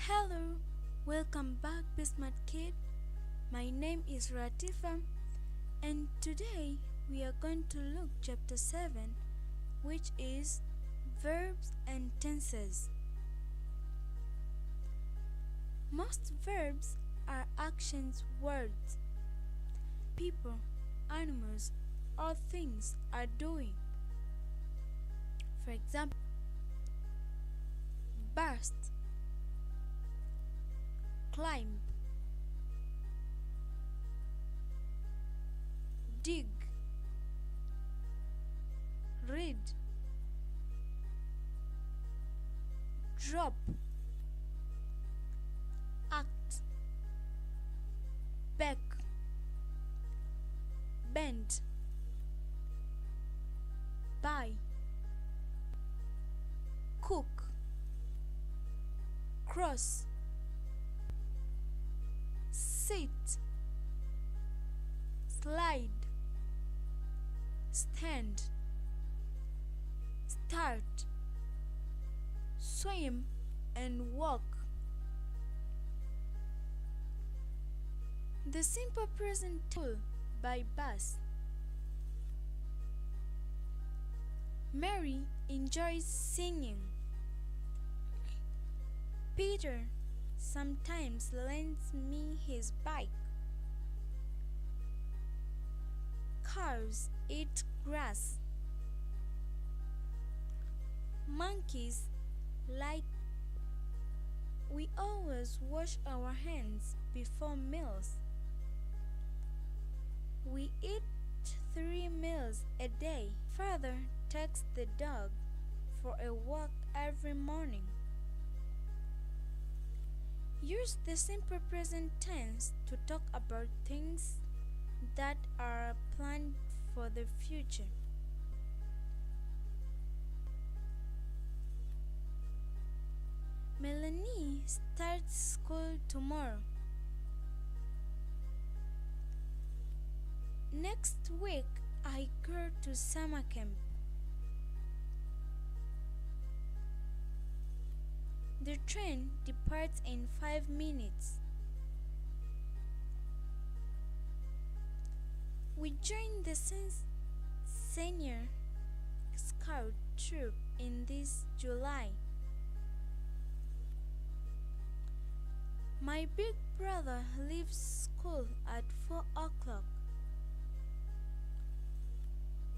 Hello, welcome back, Bismart Kid. My name is Ratifa, and today we are going to look chapter 7, which is verbs and tenses. Most verbs are actions words people, animals, or things are doing. For example, burst, climb, dig, read, drop, act, beg, bend, buy, cook, cross, sit, slide, stand, start, swim, and walk. The simple present tense by Bus. Mary enjoys singing. Peter sometimes lends me his bike. Cows eat grass. Monkeys like. We always wash our hands before meals. We eat 3 meals a day. Father takes the dog for a walk every morning. Use the simple present tense to talk about things that are planned for the future. Melanie starts school tomorrow. Next week, I go to summer camp. The train departs in 5 minutes. We joined the senior scout troop in this July. My big brother leaves school at 4 o'clock.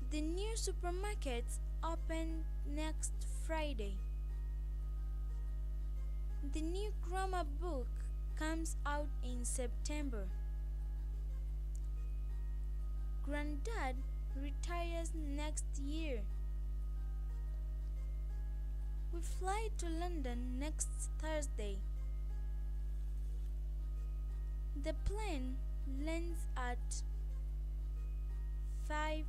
The new supermarkets open next Friday. The new grammar book comes out in September. Granddad retires next year. We fly to London next Thursday. The plane lands at 5:30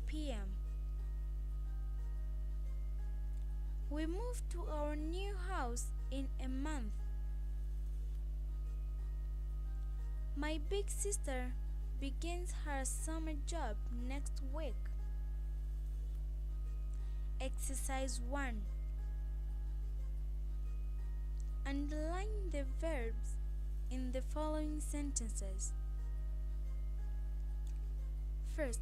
p.m. We move to our new house in a month. My big sister begins her summer job next week. Exercise 1. Underline the verbs in the following sentences. First,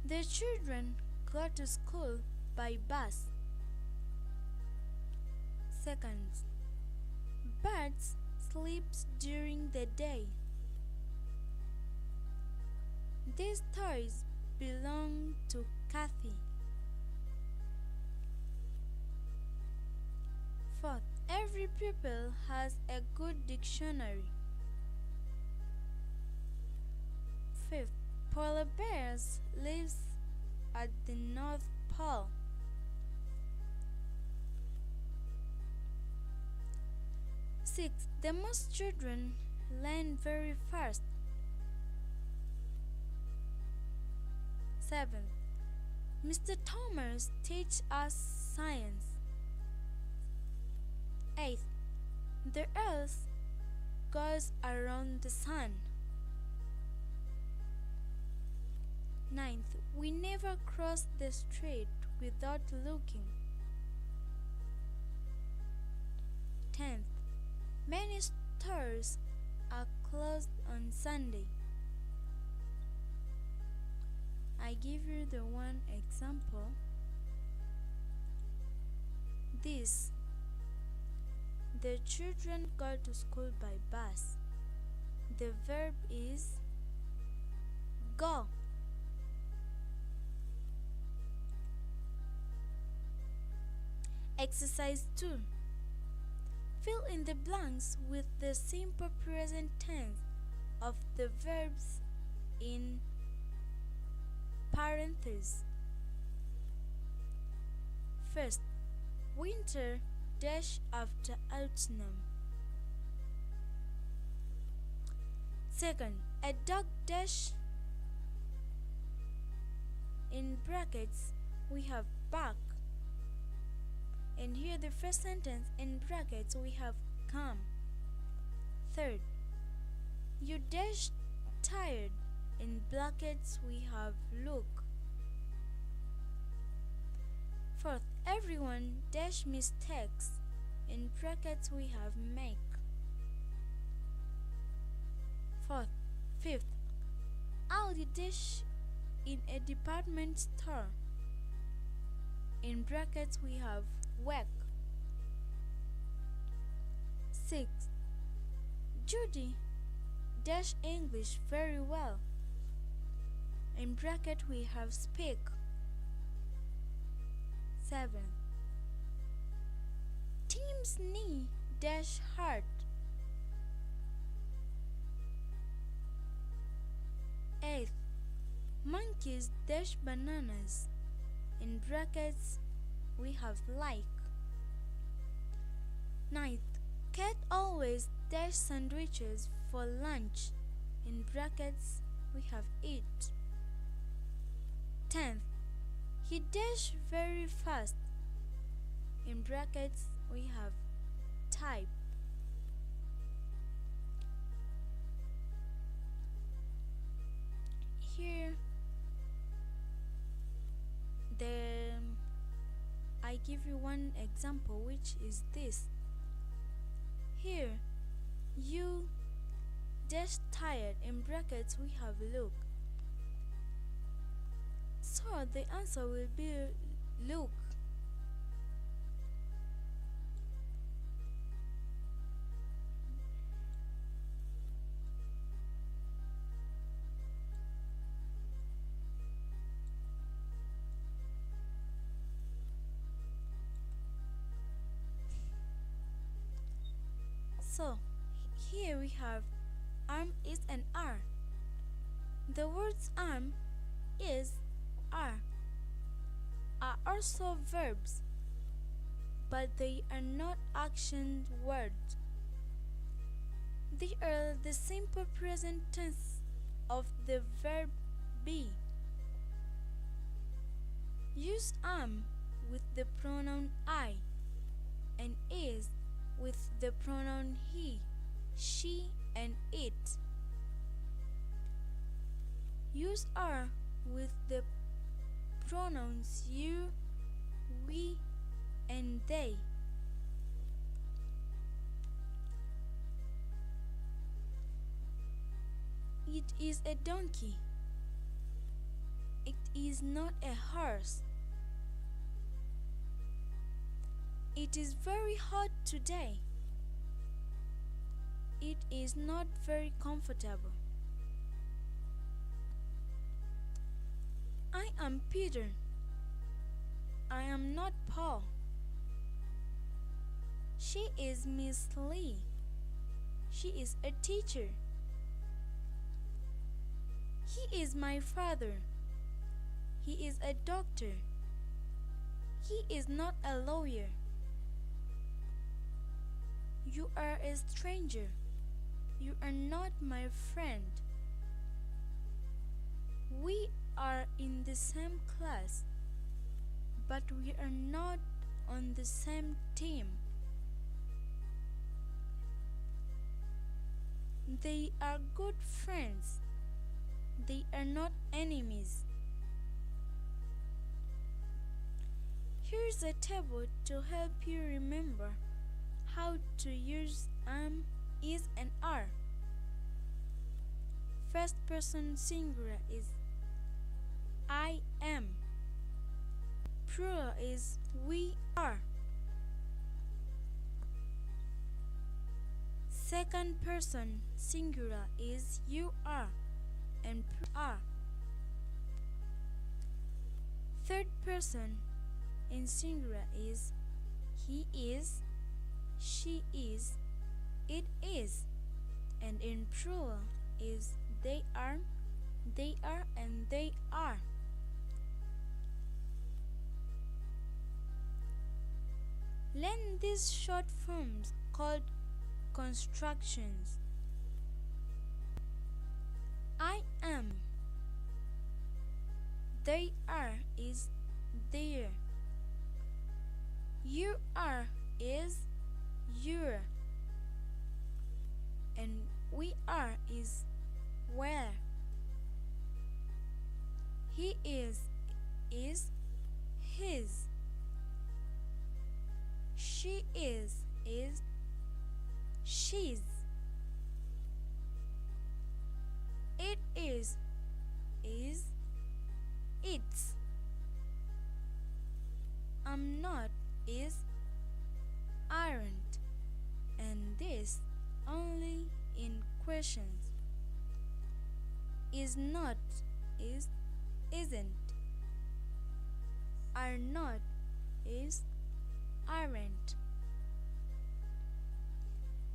the children go to school by bus. Second, birds sleep during the day. These toys belong to Kathy. Fourth, every pupil has a good dictionary. Fifth, polar bears live at the North Pole. Sixth, the most children learn very fast. Seventh, Mr. Thomas teaches us science. Eighth, the earth goes around the sun. Ninth, we never cross the street without looking. 10th. Many stores are closed on Sunday. I give you the one example. This. The children go to school by bus. The verb is go. Exercise 2. Fill in the blanks with the simple present tense of the verbs in parentheses. First, winter dash after autumn. Second, a dog dash. In brackets, we have bark. And here the first sentence in brackets we have come. Third, you dash tired. In brackets we have look. Fourth, everyone dash mistakes. In brackets we have make. Fifth, Aldi dash in a department store. In brackets we have work. Sixth, Judy dash English very well. In bracket we have speak. Seventh, Tim's knee dash hard. Eighth, monkeys dash bananas. In brackets we have like. Ninth, cat always dash sandwiches for lunch. In brackets we have eat. 10th, he dash very fast. In brackets we have type. Here I give you one example, which is this. Here, you dash tired. In brackets we have look. So the answer will be look. So here we have arm is and are. The words arm, is, are also verbs, but they are not action words. They are the simple present tense of the verb be. Use arm with the pronoun I and is with the pronoun he, she, and it. Use are with the pronouns you, we, and they. It is a donkey. It is not a horse. It is very hot today. It is not very comfortable. I am Peter. I am not Paul. She is Miss Lee. She is a teacher. He is my father. He is a doctor. He is not a lawyer. You are a stranger. You are not my friend. We are in the same class, but we are not on the same team. They are good friends. They are not enemies. Here's a table to help you remember how to use is, and are. First person singular is I am. Plural is we are. Second person singular is you are and are. Third person in singular is he is, she is, it is, and in plural is they are, and they are. Learn these short forms called constructions. I am. They are is there. You are is your. And we are is where. He is his. She is she's. It is its. I'm not is aren't, and this only in questions. Is not is isn't. Are not is aren't.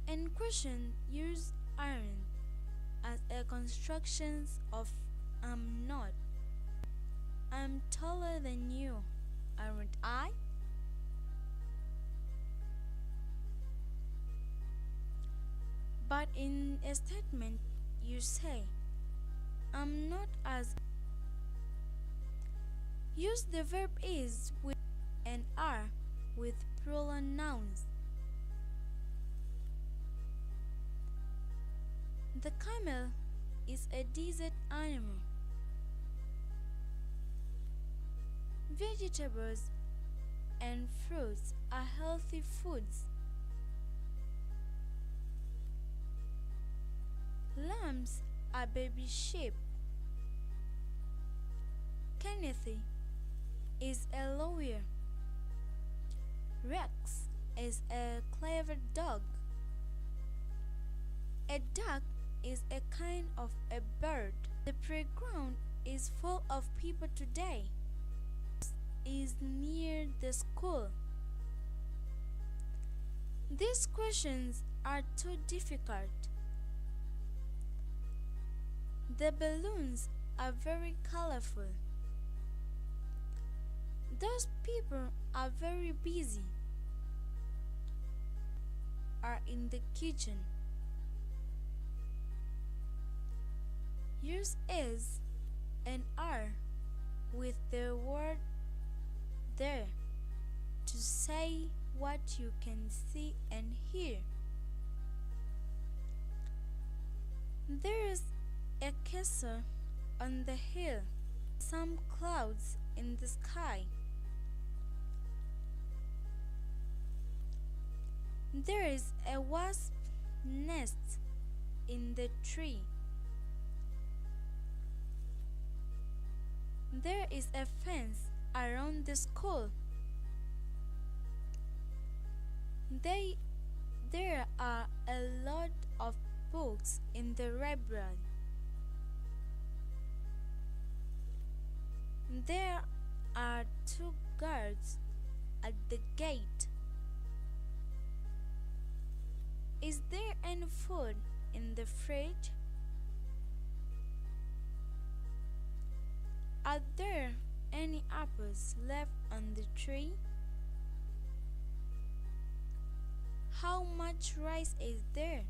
And question use aren't as a constructions of I'm not. I'm taller than you, aren't I? But in a statement you say I'm not as. Use the verb is with and are with plural nouns. The camel is a desert animal. Vegetables and fruits are healthy foods. Lambs are baby sheep. Kenneth is a lawyer. Rex is a clever dog. A duck is a kind of a bird. The playground is full of people today. Is near the school. These questions are too difficult. The balloons are very colorful. Those people are very busy. Are in the kitchen. Use is and are with the word there to say what you can see and hear. There is a castle on the hill, some clouds in the sky. There is a wasp nest in the tree. There is a fence around the school. There are a lot of books in the library. There are 2 guards at the gate. Is there any food in the fridge? Are there any apples left on the tree? How much rice is there?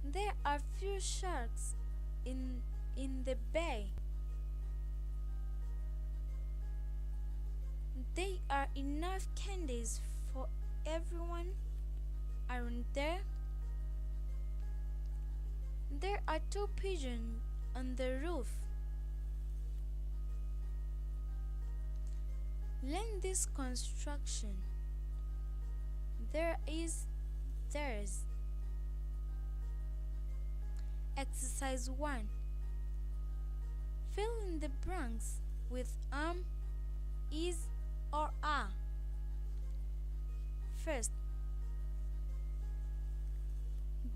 There are few sharks in the bay. There are enough candies for everyone, aren't there? There are 2 pigeons on the roof. Learn this construction. There is, there's. Exercise 1. Fill in the blanks with is, or are. First,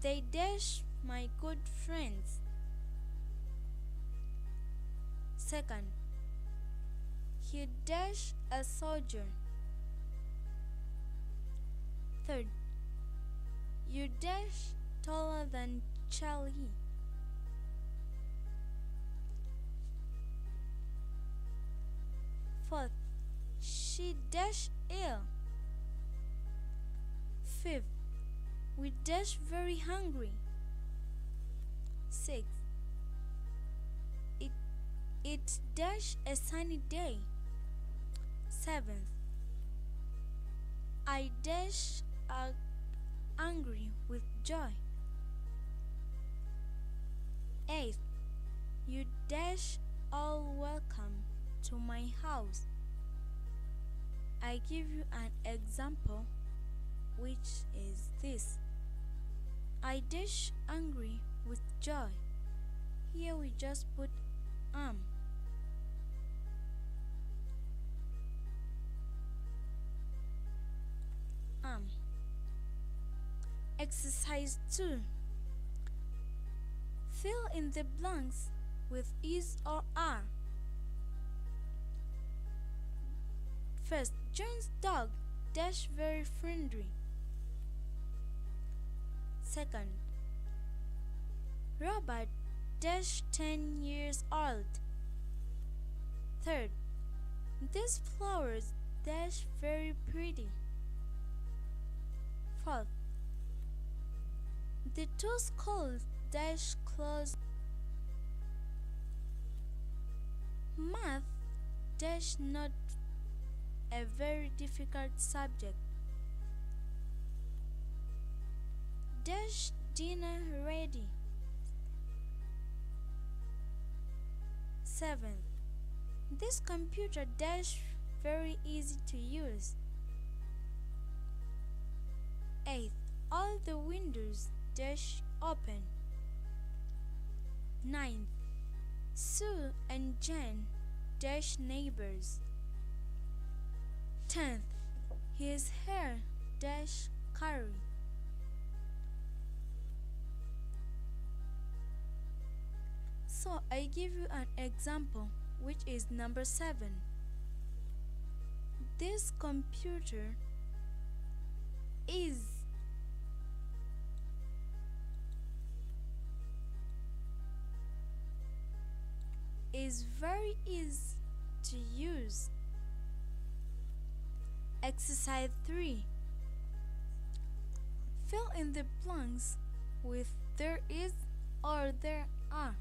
they dash my good friends. Second, he dash a soldier. Third, you dash taller than Charlie. Fourth, she dash ill. Fifth, we dash very hungry. Sixth, it dash a sunny day. Seventh, I dash are angry with joy. Eighth, you dash all welcome to my house. I give you an example, which is this. I dash angry with joy. Here we just put Exercise 2. Fill in the blanks with is or are. First, John's dog dash very friendly. Second, Robert dash 10 years old. Third, these flowers dash very pretty. Fourth, the two schools dash close. Math dash not a very difficult subject. Dash dinner ready. 7. This computer dash very easy to use. 8. All the windows dash open. 9. Sue and Jen dash neighbors. 10th, his hair dash curly. So I give you an example, which is number 7. This computer is very easy to use. Exercise 3. Fill in the blanks with there is or there are.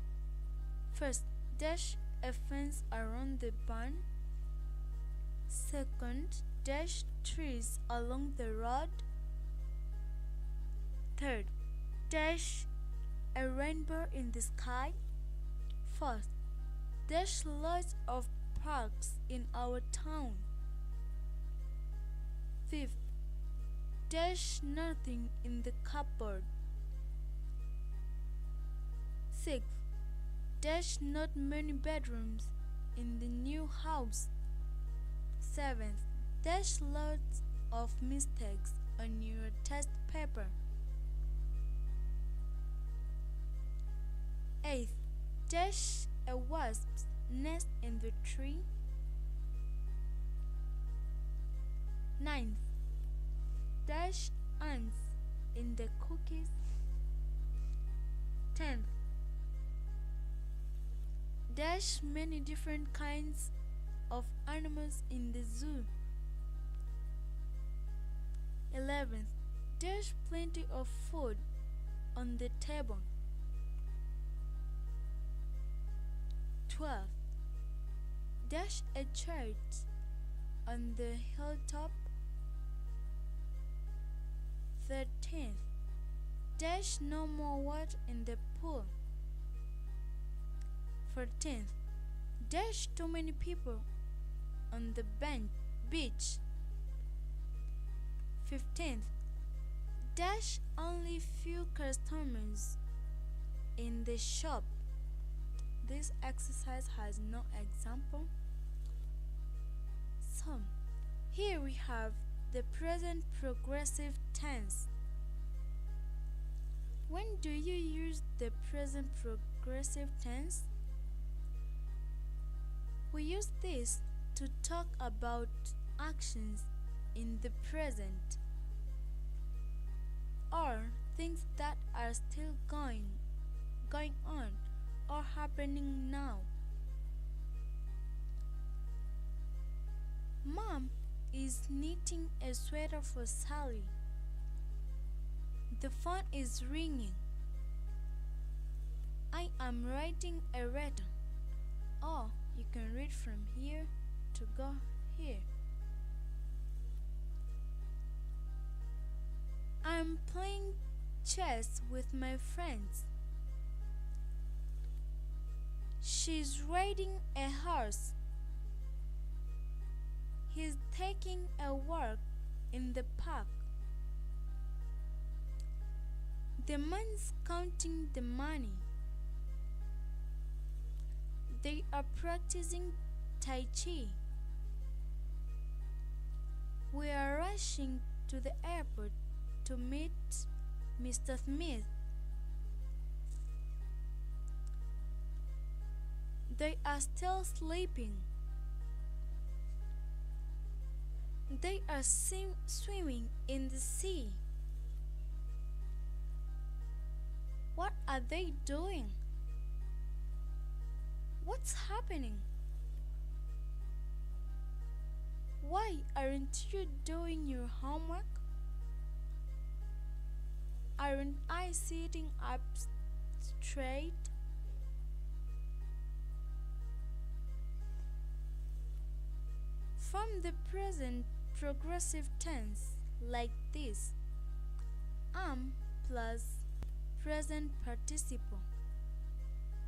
First, dash a fence around the barn. Second, dash trees along the road. Third, dash a rainbow in the sky. Fourth, dash lots of parks in our town. Fifth, dash nothing in the cupboard. Sixth, dash not many bedrooms in the new house. Seventh, dash lots of mistakes on your test paper. Eighth, dash a wasp's nest in the tree. Ninth, dash ants in the cookies. 10th, dash many different kinds of animals in the zoo. 11th, dash plenty of food on the table. 12th, dash a church on the hilltop. 13th, dash no more water in the pool. 14th, dash too many people on the bench. beach. 15th, dash only few customers in the shop. This exercise has no example. So, here we have the present progressive tense. When do you use the present progressive tense? We use this to talk about actions in the present or things that are still going on or happening now. Mom is knitting a sweater for Sally. The phone is ringing. I am writing a letter. Oh, you can read from here to go here. I'm playing chess with my friends. She's riding a horse. He's taking a walk in the park. The man's counting the money. They are practicing Tai Chi. We are rushing to the airport to meet Mr. Smith. They are still sleeping. They are swimming in the sea. What are they doing? What's happening? Why aren't you doing your homework? Aren't I sitting up straight? From the present progressive tense like this: am plus present participle,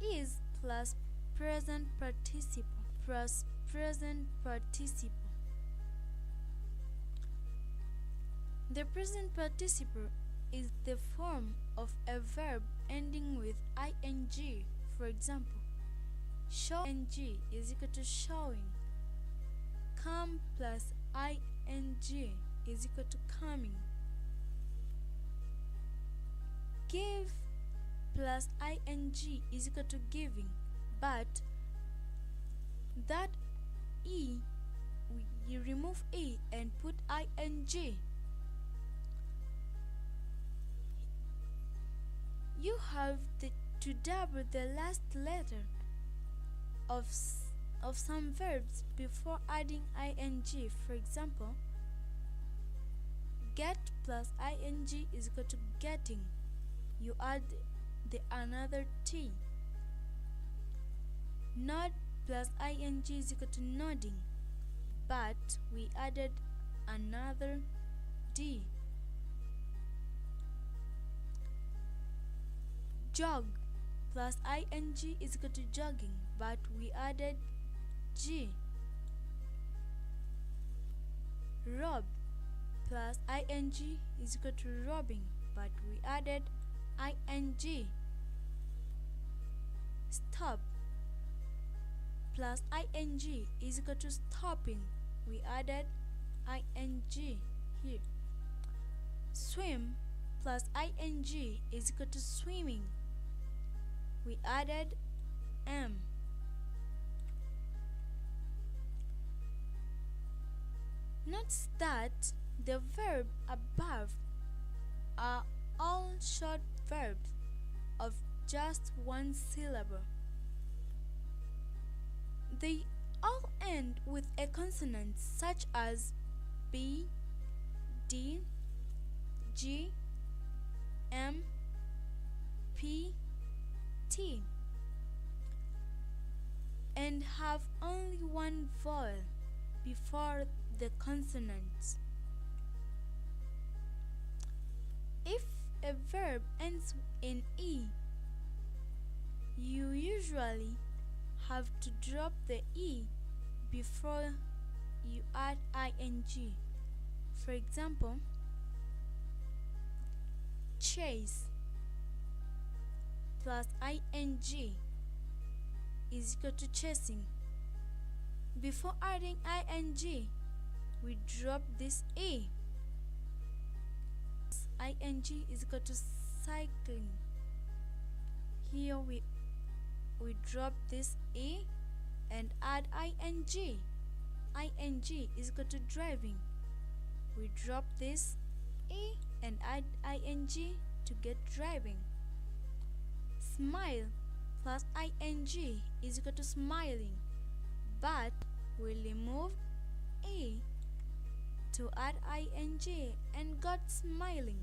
is plus present participle plus present participle. The present participle is the form of a verb ending with ing. For example, show ing is equal to showing. Come plus ing is equal to coming. Give plus ing is equal to giving, but that you remove and put ing. You have to double the last letter of some verbs before adding ing. For example, get plus ing is equal to getting. You add the another t. Nod plus ing is equal to nodding, but we added another d. Jog plus ing is equal to jogging, but we added g. Rob plus ing is equal to robbing, but we added ing. Stop plus ing is equal to stopping. We added ing here. Swim plus ing is equal to swimming. We added m. Notice that the verb above are all short verbs of just one syllable. They all end with a consonant such as b, d, g, m, p, t, and have only one vowel before the consonants. If a verb ends in e, you usually have to drop the e before you add ing. For example, chase plus ing is equal to chasing. Before adding ing, we drop this e. Ing is equal to cycling. Here we drop this e and add ing. Ing is equal to driving. We drop this e and add ing to get driving. Smile plus ing is equal to smiling, but we remove e to add ing and got smiling.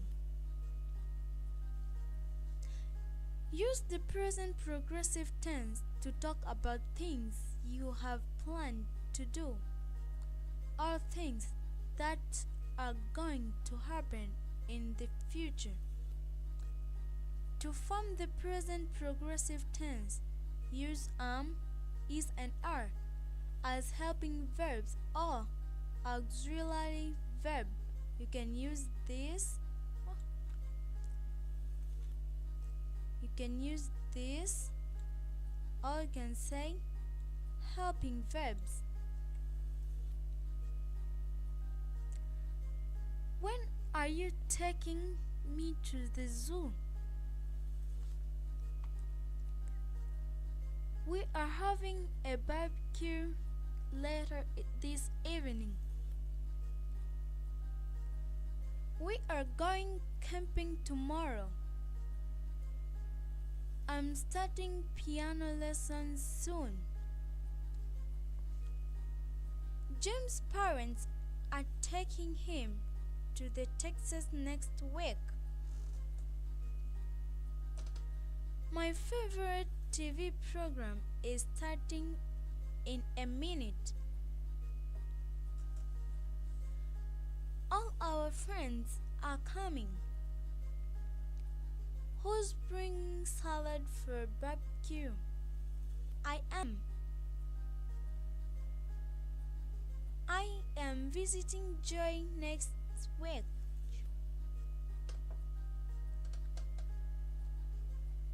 Use the present progressive tense to talk about things you have planned to do or things that are going to happen in the future. To form the present progressive tense, use am, is, and are as helping verbs or auxiliary verb. You can use this. Or you can say helping verbs. When are you taking me to the zoo? We are having a barbecue later this evening. We are going camping tomorrow. I'm starting piano lessons soon. Jim's parents are taking him to the Texas next week. My favorite TV program is starting in a minute. All our friends are coming. Who's bringing salad for barbecue? I am. I am visiting Joy next week.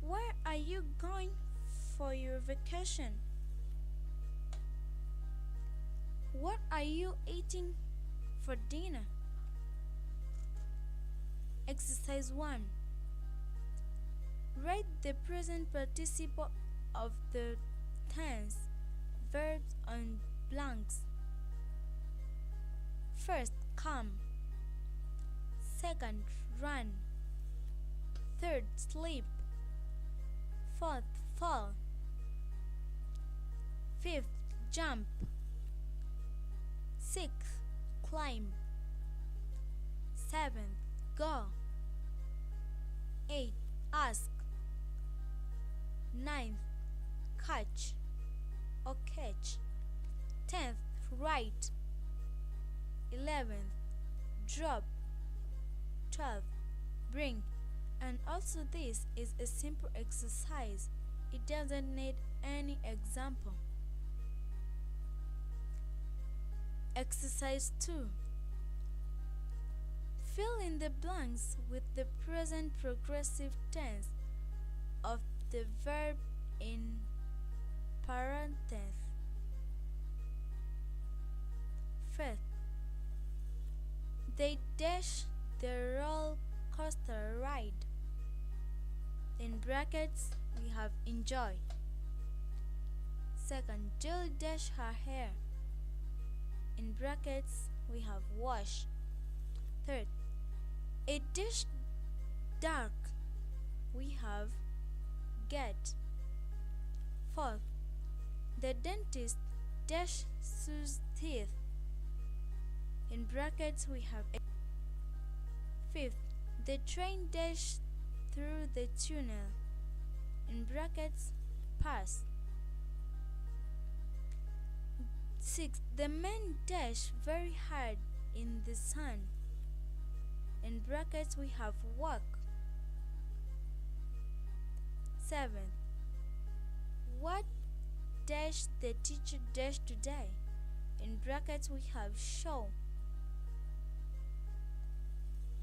Where are you going for your vacation? What are you eating for dinner? Exercise 1. Write the present participle of the tense verbs on blanks. First, come. Second, run. Third, sleep. Fourth, fall. Fifth, jump. Sixth, climb. Seventh, go. Eighth, ask. Ninth, catch or catch. 10th, write. 11th, drop. 12th, bring. And also this is a simple exercise. It doesn't need any example. Exercise 2. Fill in the blanks with the present progressive tense of the verb in parentheses. First, they dash the roller coaster ride. In brackets, we have enjoy. Second, Jill dashed her hair. In brackets, we have wash. Third, it dashed dark. We have get. Fourth, the dentist dashed Sue's teeth. In brackets, we have. Fifth, the train dashed through the tunnel. In brackets, pass. Sixth, the man dashed very hard in the sun. In brackets, we have walk. Seventh, what dash the teacher dash today? In brackets we have show.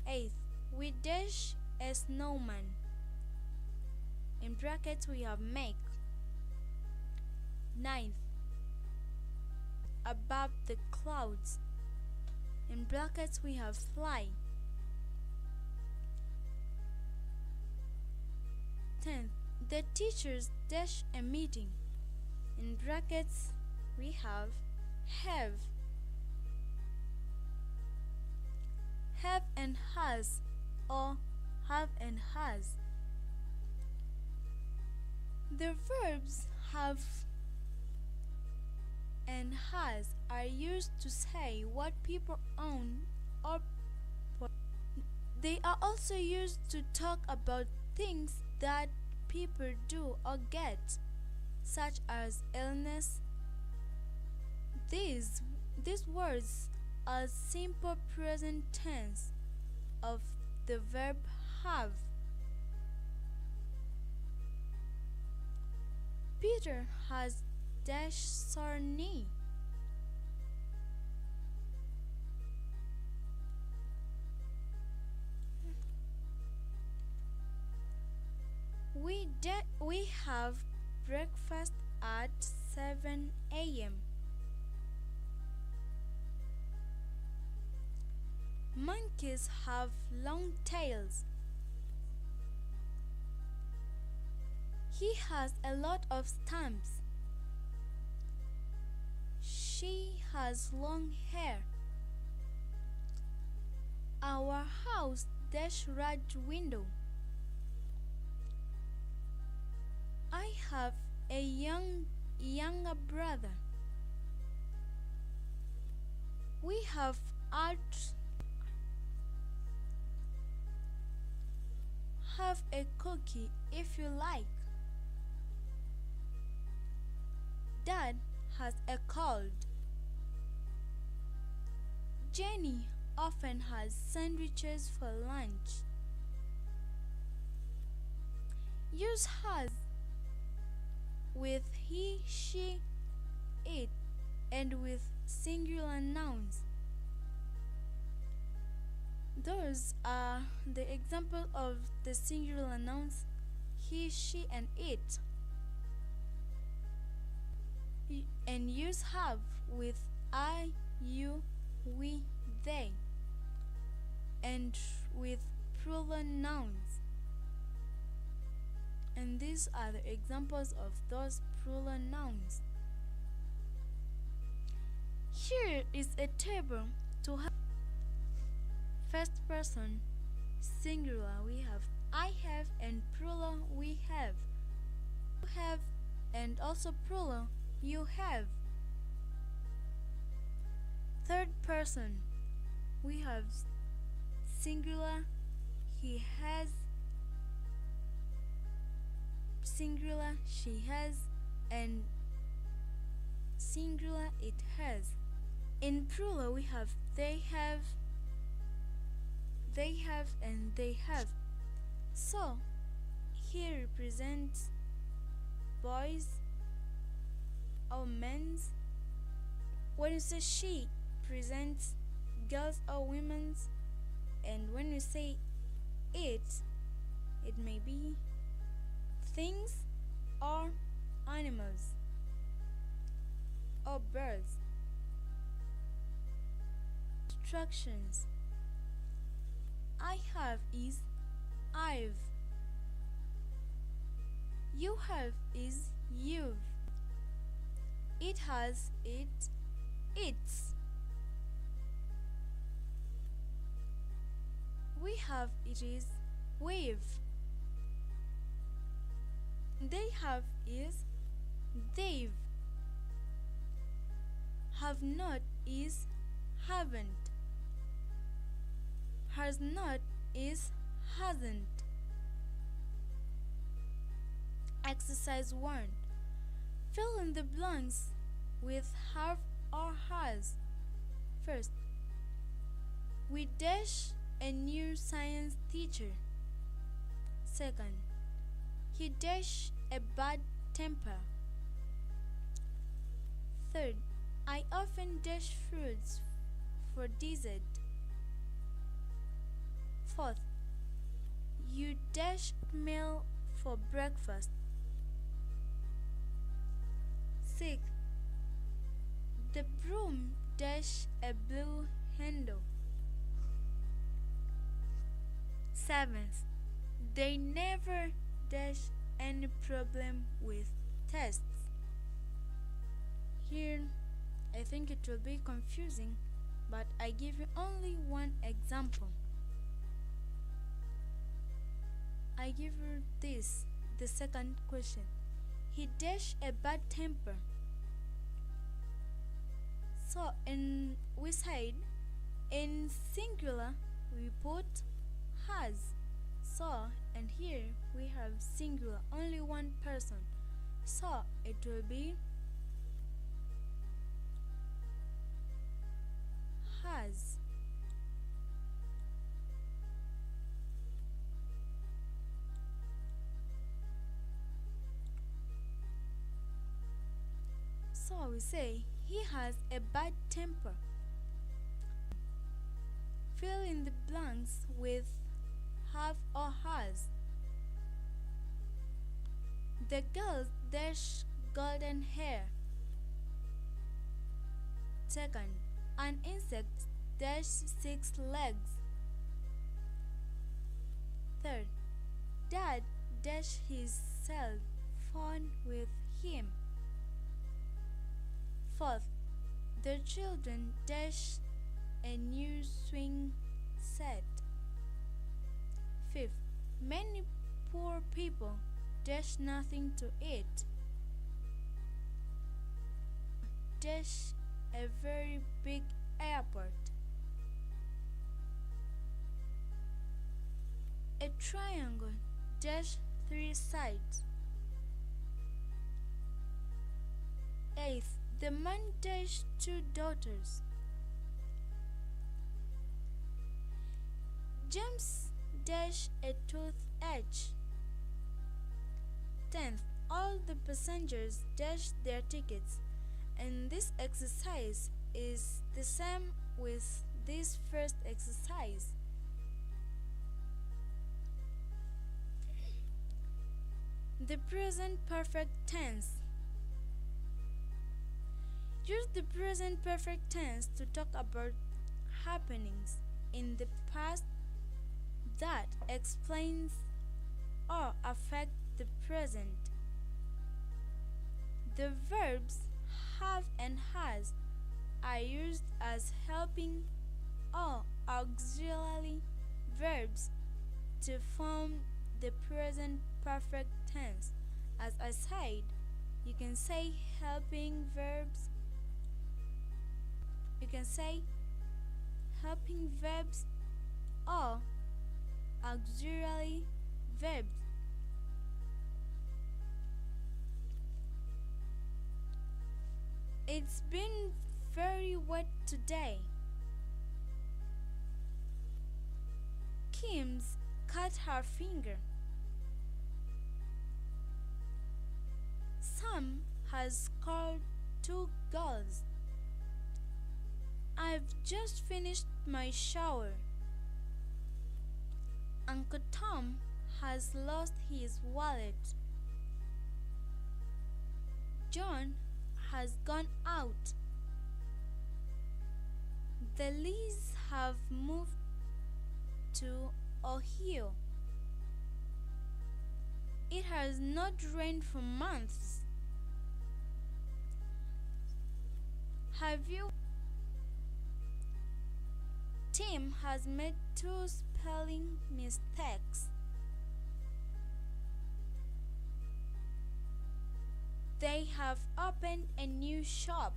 8th, we dash a snowman. In brackets we have make. 9th, above the clouds. In brackets we have fly. 10th, the teachers dash a meeting. In brackets we have have. Have and has, or have and has. The verbs have and has are used to say what people own or they are also used to talk about things that people do or get, such as illness. These words are simple present tense of the verb have. Peter has dash sore knee. We have breakfast at 7 a.m. Monkeys have long tails. He has a lot of stamps. She has long hair. Our house dash large window. I have a younger brother. We have art. Have a cookie if you like. Dad has a cold. Jenny often has sandwiches for lunch. Use has with he, she, it, and with singular nouns. Those are the examples of the singular nouns he, she, and it. And use have with I, you, we, they, and with plural nouns. And these are the examples of those plural nouns. Here is a table to have first person singular we have I have, and plural we have. You have, and also plural you have. Third person we have singular he has, singular she has, and singular it has. In plural we have they have, and they have. So here represents boys or men's. When you say she, presents girls or women's. And when you say it may be things or animals or birds. Instructions. I have is I've. You have is you've. It has it's. We have it is we've. They have is they've. Have not is haven't. Has not is hasn't. Exercise 1. Fill in the blanks with have or has. First, we dash a new science teacher. Second, he dash a bad temper. Third, I often dash fruits for dessert. Fourth, you dash meal for breakfast. Sixth, the broom dash a blue handle. Seventh, they never dash any problem with tests. Here, I think it will be confusing, but I give you only one example. I give you this, the second question. He dash a bad temper. So we said in singular we put has. So and here we have singular, only one person. So it will be has. So we say he has a bad temper. Fill in the blanks with have or has. The girl dash golden hair. Second, an insect dash 6 legs. Third, dad dash his cell phone with him. Fourth, the children dash a new swing set. Fifth, many poor people dash nothing to eat. Dash a very big airport. A triangle dash 3 sides. Eighth, the man dash 2 daughters. James dash a tooth edge. 10th, all the passengers dash their tickets, and this exercise is the same with this first exercise. The present perfect tense. Use the present perfect tense to talk about happenings in the past that explains or affect the present. The verbs have and has are used as helping or auxiliary verbs to form the present perfect tense. As I said, you can say helping verbs. You can say helping verbs or auxiliary verbs. It's been very wet today. Kim's cut her finger. Sam has scored 2 goals. I've just finished my shower. Uncle Tom has lost his wallet. John has gone out. The Lees have moved to Ohio. It has not rained for months. Have you? Tim has made 2 spelling mistakes. They have opened a new shop.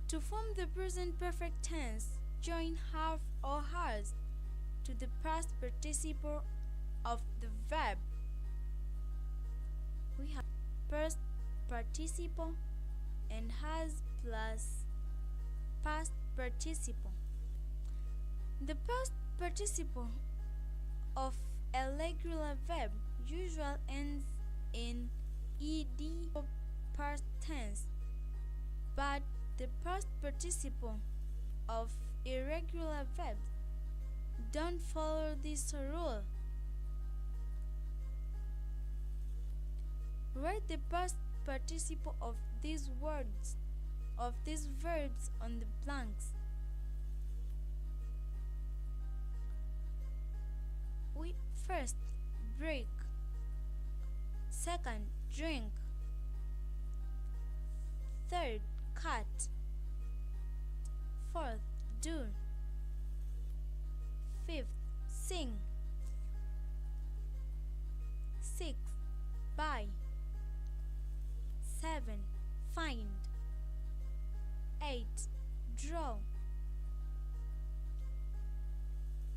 To form the present perfect tense, join have or has to the past participle of the verb. We have past participle and has plus past participle. The past participle of a regular verb usually ends in ed past tense, but the past participle of irregular verbs don't follow this rule. Write the past participle of these verbs on the blanks. First, break. Second, drink. Third, cut. Fourth, do. Fifth, sing. Sixth, buy. 7. Find. 8. Draw.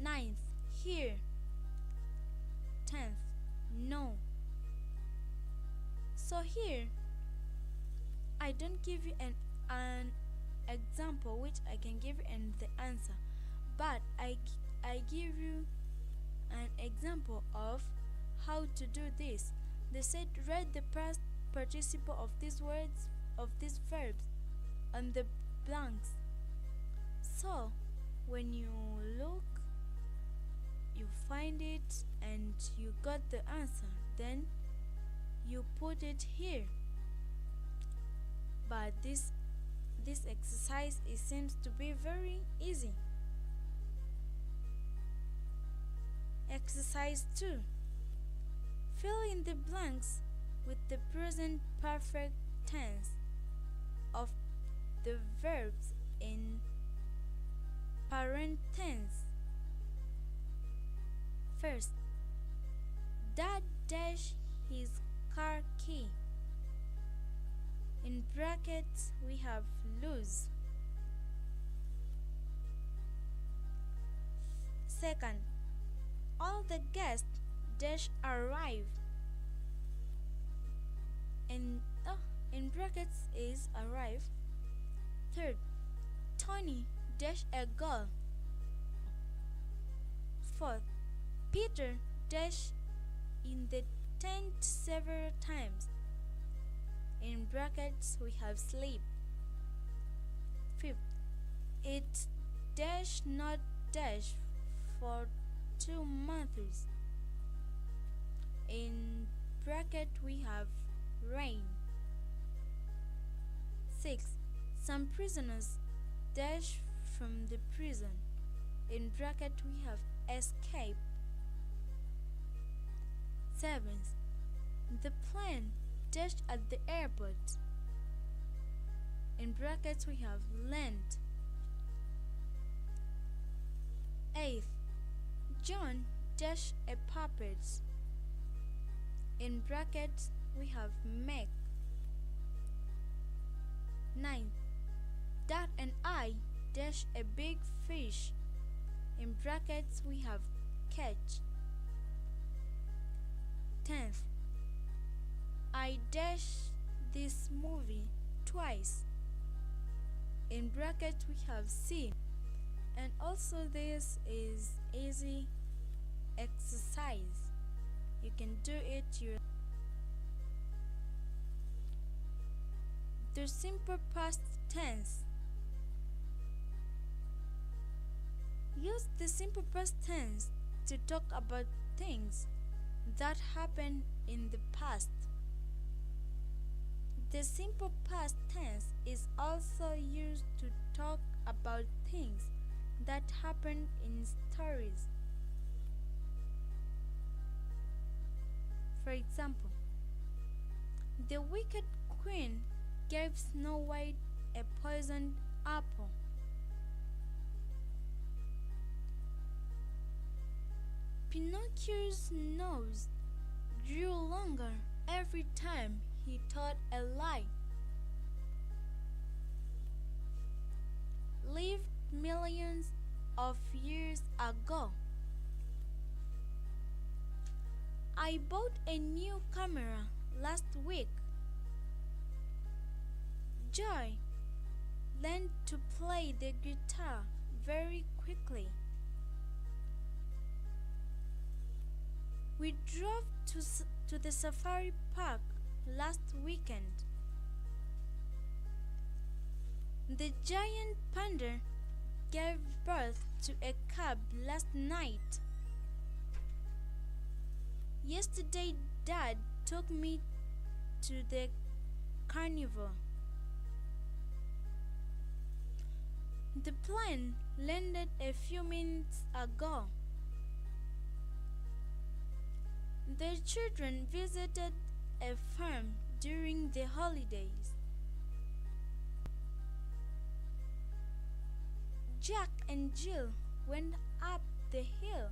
9th, hear. 10th, know. So here, I don't give you an example which I can give you and the answer, but I give you an example of how to do this. They said write the past participle of these verbs on the blanks. So when you look, you find it and you got the answer, then you put it here. But this exercise, it seems to be very easy. Exercise 2. Fill in the blanks with the present perfect tense of the verbs in parent tense. First, Dad dashed his car key. In brackets we have lose. Second, all the guests dash arrive. In brackets is arrive. Third, Tony dash a goal. Fourth, Peter dash in the tent several times. In brackets we have sleep. Fifth, it dash not dash for 2 months. In bracket we have rain. 6. Some prisoners dash from the prison. In bracket we have escape. 7. The plane dashed at the airport. In brackets we have land. 8. John dashed a puppet. In brackets we have make. 9. Dad and I dash a big fish. In brackets we have catch. 10th, I dash this movie twice. In brackets we have see. And also this is easy exercise. You can do it the simple past tense. Use the simple past tense to talk about things that happened in the past. The simple past tense is also used to talk about things that happened in stories. For example, the wicked queen gave Snow White a poisoned apple. Pinocchio's nose grew longer every time he told a lie. Lived millions of years ago. I bought a new camera last week. Joy learned to play the guitar very quickly. We drove to the safari park last weekend. The giant panda gave birth to a cub last night. Yesterday, Dad took me to the carnival. The plane landed a few minutes ago. The children visited a farm during the holidays. Jack and Jill went up the hill.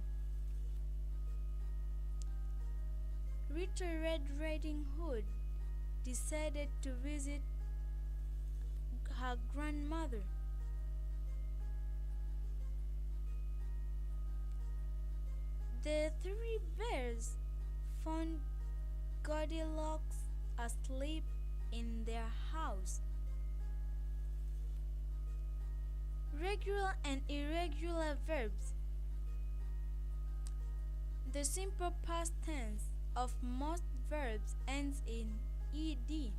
Little Red Riding Hood decided to visit her grandmother. The three bears found Goldilocks asleep in their house. Regular and irregular verbs. The simple past tense of most verbs ends in ed.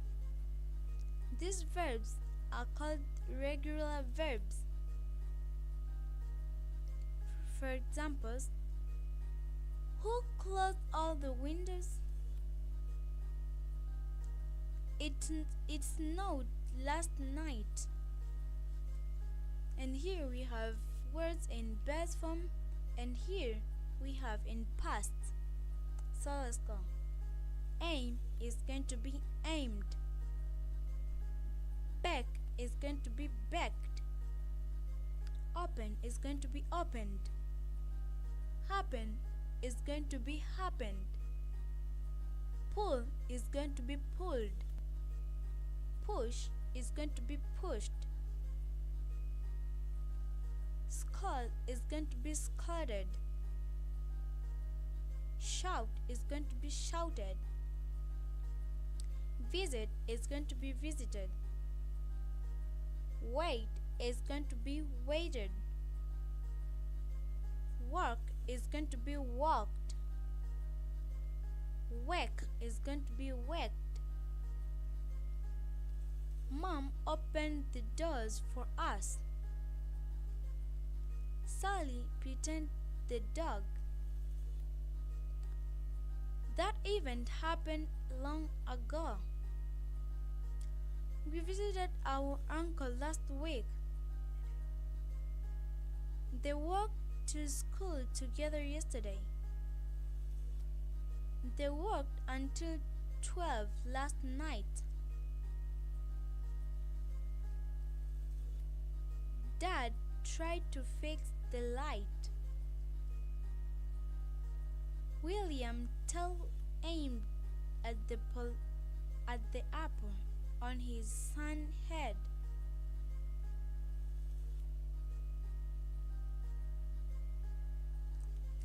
These verbs are called regular verbs. For examples, who closed all the windows? It snowed last night. And here we have words in past form, and here we have in past. So let's go. Aim is going to be aimed. Bake is going to be baked. Open is going to be opened. Happen is going to be happened. Pull is going to be pulled. Push is going to be pushed. Scold is going to be scolded. Shout is going to be shouted. Visit is going to be visited. Wait is going to be waited. Work is going to be walked. Wake is going to be waked. Mom opened the doors for us. Sally petted the dog. That event happened long ago. We visited our uncle last week. They walked to school together yesterday. They worked until 12 last night. Dad tried to fix the light. William aimed at the apple on his son's head.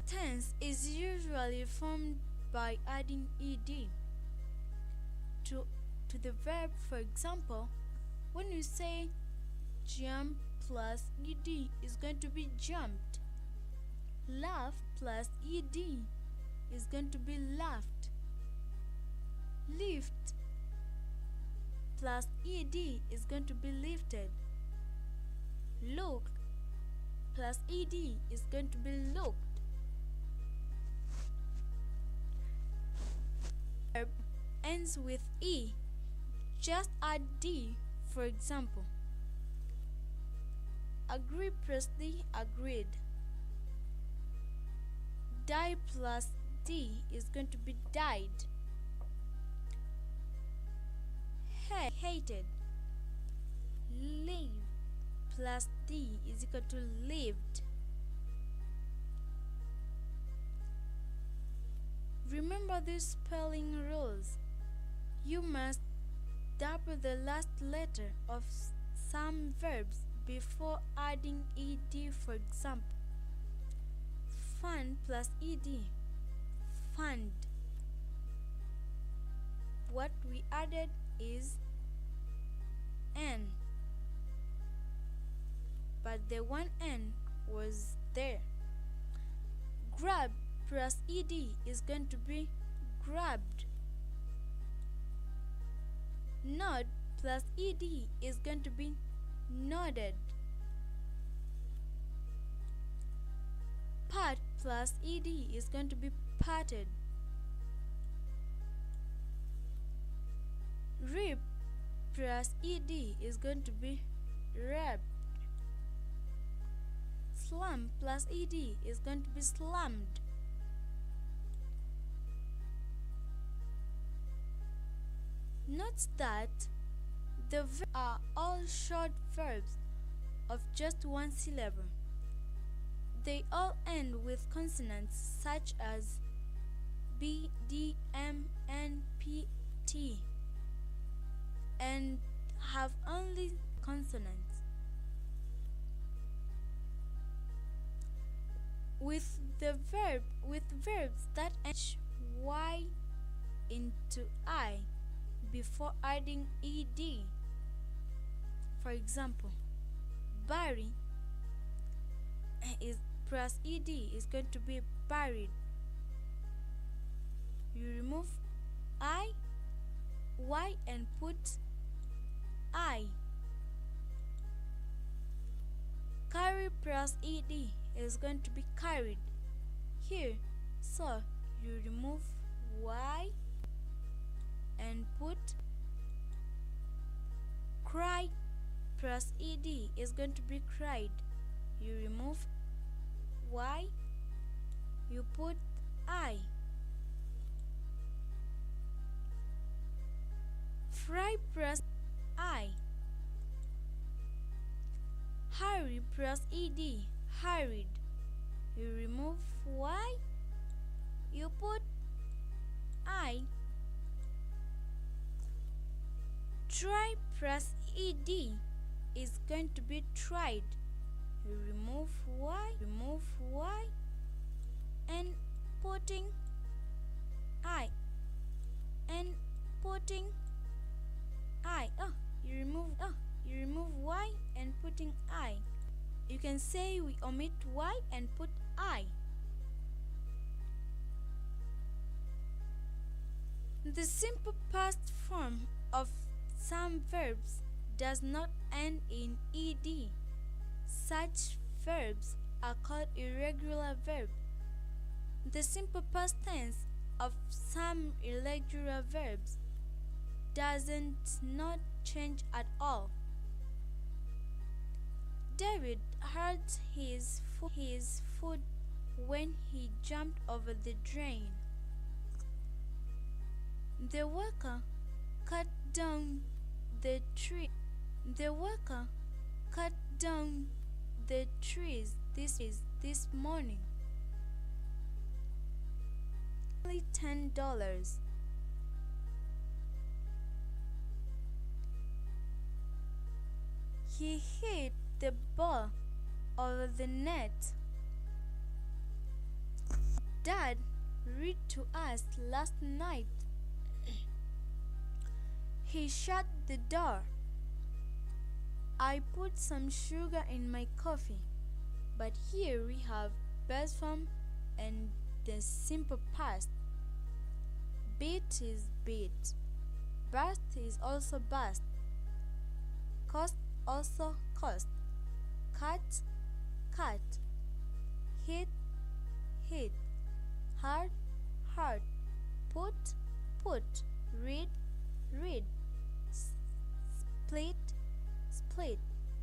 Tense is usually formed by adding ed to the verb. For example, when you say jump plus ed is going to be jumped. Laugh plus ed is going to be laughed. Lift plus ed is going to be lifted. Look plus ed is going to be looked. Verb ends with e. Just add d. For example, agree plus d, agreed. Die plus d is going to be died. Hated. Live plus d is equal to lived. Remember these spelling rules. You must double the last letter of some verbs before adding ed. For example, fun plus ed, fund. What we added is n, but the one n was there. Grab plus ed is going to be grabbed. Nod plus ed is going to be nodded. Pat plus ed is going to be patted. Rip plus ed is going to be ripped. Slum plus ed is going to be slummed. Note that the verbs are all short verbs of just one syllable. They all end with consonants such as B, D, M, N, P, T, and have only consonants. With verbs that end Y into I before adding ed. For example, bury is plus ed is going to be buried. You remove I, Y and put I. Carry plus ed is going to be carried here, so you remove Y and put cry plus ed is going to be cried. You remove Y, you put I. Fry plus I. Hurry plus ed, hurried. You remove Y, you put I. Try plus ed is going to be tried. You remove Y and putting I and putting I. You remove Y and putting I. You can say we omit Y and put I. The simple past form of some verbs does not end in ed. Such verbs are called irregular verbs. The simple past tense of some irregular verbs doesn't not change at all. David hurt his foot when he jumped over the drain. The worker cut down the tree. The worker cut down the trees this morning. Only $10. He hit the ball over the net. Dad read to us last night. He shut the door. I put some sugar in my coffee. But here we have past form and the simple past. Beat is beat. Burst is also burst. Cost also cost. Cut, cut. Hit, hit. Hard, hard. Put, put. Read, read. Split, split.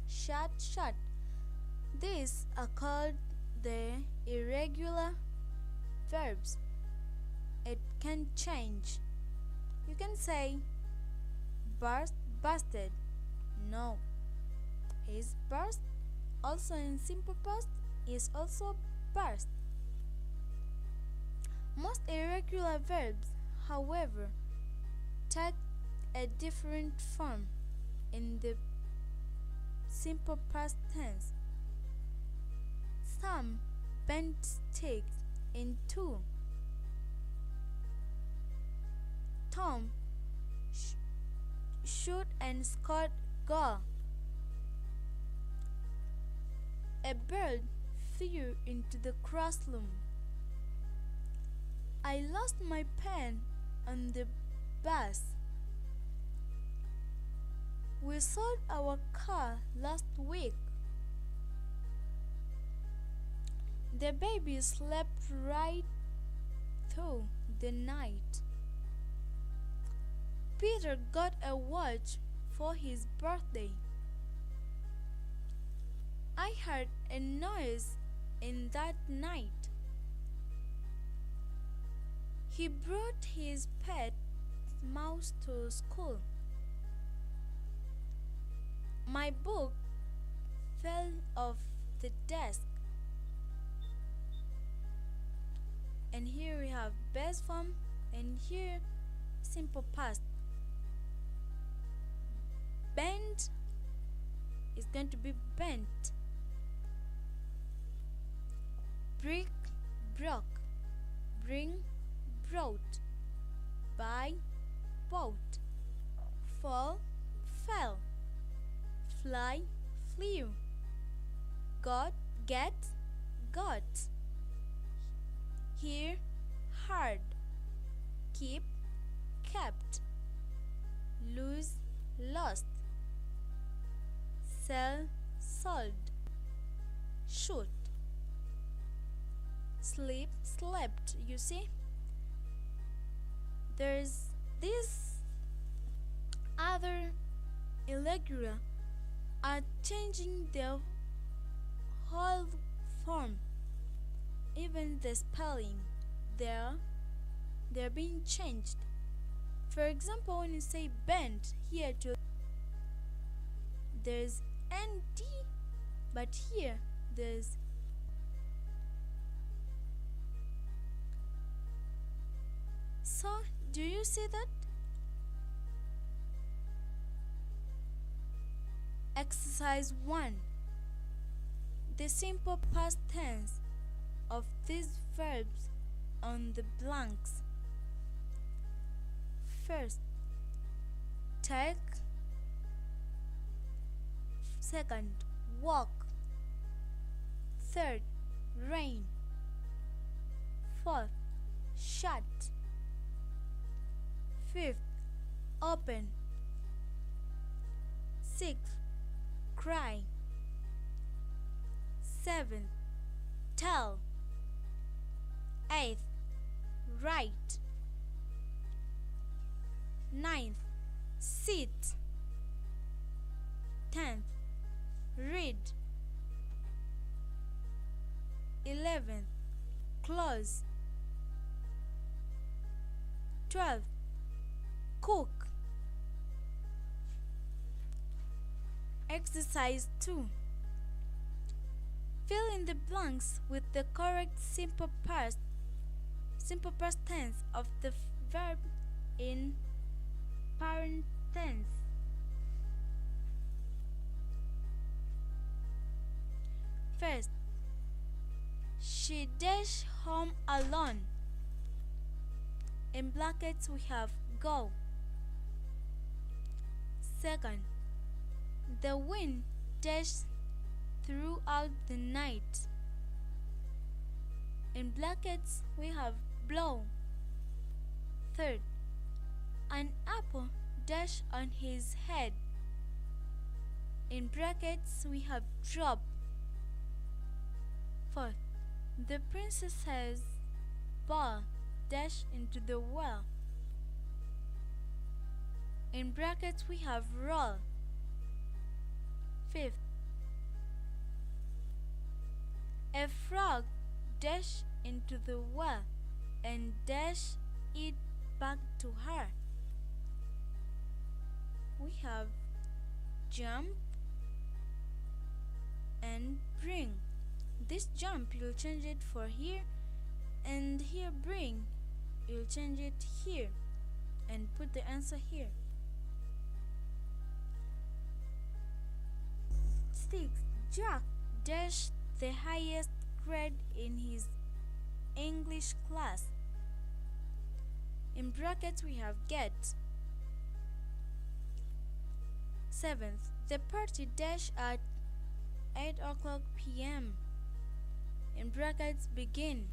Shut, shut. These are called the irregular verbs. It can change. You can say burst, busted. No. Is burst also in simple past is also burst. Most irregular verbs, however, take a different form in the simple past tense. Some bent sticks in two. Tom shoot and scored goal. A bird flew into the classroom. I lost my pen on the bus. We sold our car last week. The baby slept right through the night. Peter got a watch for his birthday. I heard a noise in that night. He brought his pet mouse to school. My book fell off the desk. And here we have best form, and here simple past. Bent is going to be bent. Brick, broke. Bring, brought. Buy, bought. Fall, fell. Fly, flew. Got, get, got. Hear, heard. Keep, kept. Lose, lost. Sell, sold. Shoot. Sleep, slept. You see? There's this other irregular are changing their whole form. Even the spelling, they're being changed. For example, when you say bend here to there's nd, but here there's so. Do you see that? Exercise 1. The simple past tense of these verbs on the blanks. First, take. Second, walk. Third, rain. Fourth, shut. Fifth, open. Sixth, cry. Seventh, tell. Eighth, write. Ninth, sit. 10th, read. 11th, close. 12th, cook. Exercise 2. Fill in the blanks with the correct simple past tense of the verb in parent tense. First, she dashed home alone. In brackets we have go. Second, the wind dashed throughout the night. In brackets we have blow. Third, an apple dashed on his head. In brackets we have drop. Fourth, the princess's ball dashed into the well. In brackets we have roll. Fifth, a frog dashed into the well and dashed it back to her. We have jump and bring. This jump you'll change it for here, and here bring you'll change it here and put the answer here. 6. Jack dashed the highest grade in his English class. In brackets we have get. 7th, the party dashed at 8 o'clock p.m. In brackets begin.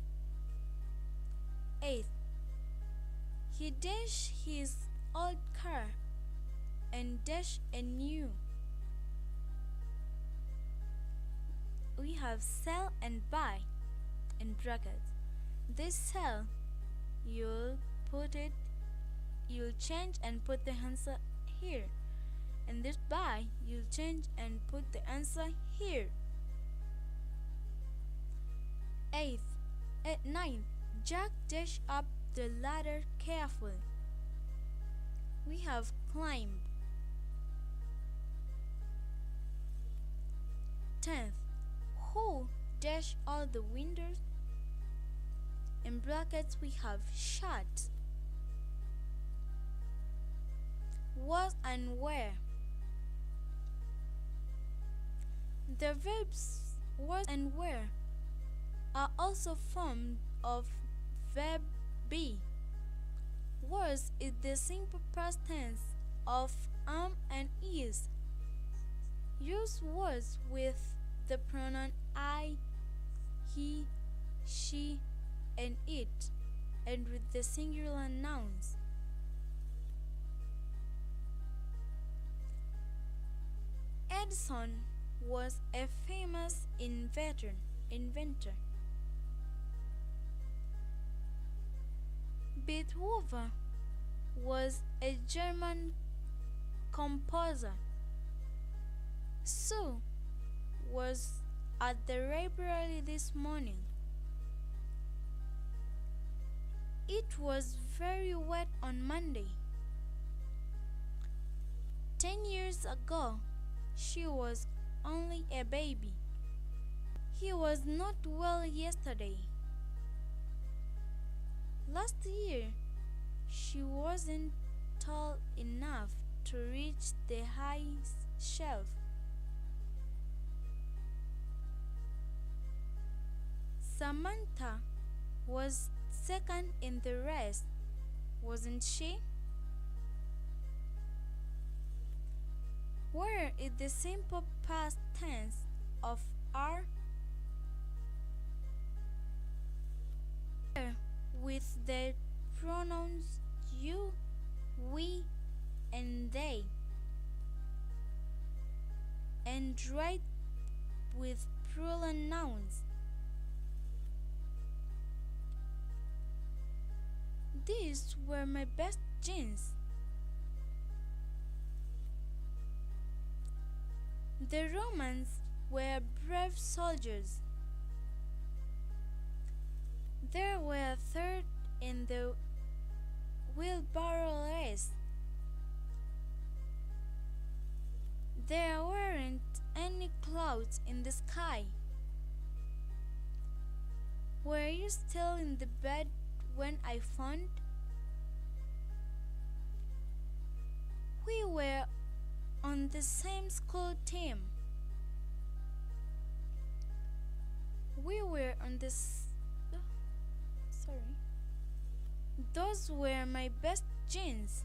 8th, he dashed his old car and dash and new. We have sell and buy in brackets. This sell, you'll change and put the answer here. And this buy, you'll change and put the answer here. Ninth, Jack dashed up the ladder carefully. We have climbed. 10th, who dashed all the windows? In brackets we have shut. Was and were. The verbs was and were are also formed of verb be. Was is the simple past tense of am and is. Use was with the pronoun I, he, she, and it, and with the singular nouns. Edison was a famous inventor. Beethoven was a German composer. Sue was at the library this morning. It was very wet on Monday. 10 years ago, she was only a baby. He was not well yesterday. Last year, she wasn't tall enough to reach the high shelf. Samantha was second in the race, wasn't she? Where is the simple past tense of are? With the pronouns you, we, and they, and right with plural nouns. These were my best jeans. The Romans were brave soldiers. They were third in the wheelbarrow race. There weren't any clouds in the sky. Were you still in the bed when I found? We were on the same school team. We were on this. Those were my best jeans.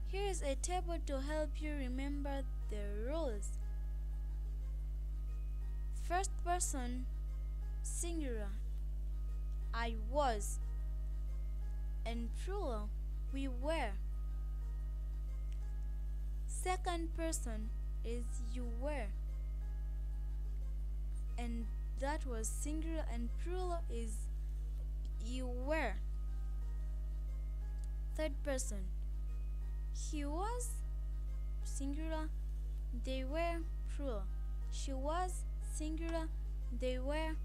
Here is a table to help you remember the rules. First person singular, I was, and plural, we were. Second person is you were, and that was singular, and plural is you were. Third person, he was, singular, they were, plural. She was, singular, they were,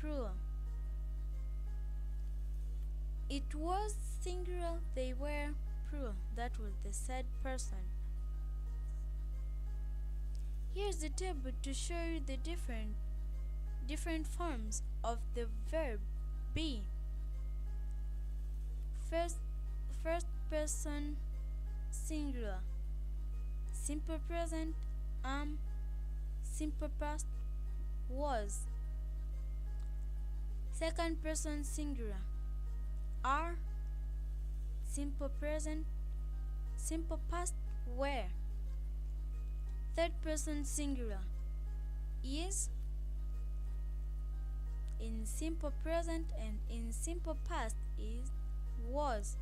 plural. It was, singular, they were, plural. That was the third person. Here's the table to show you the different forms of the verb be. First person singular, simple present am, simple past was. Second person singular, are, simple present, simple past were. Third person singular, is, in simple present and in simple past is, was.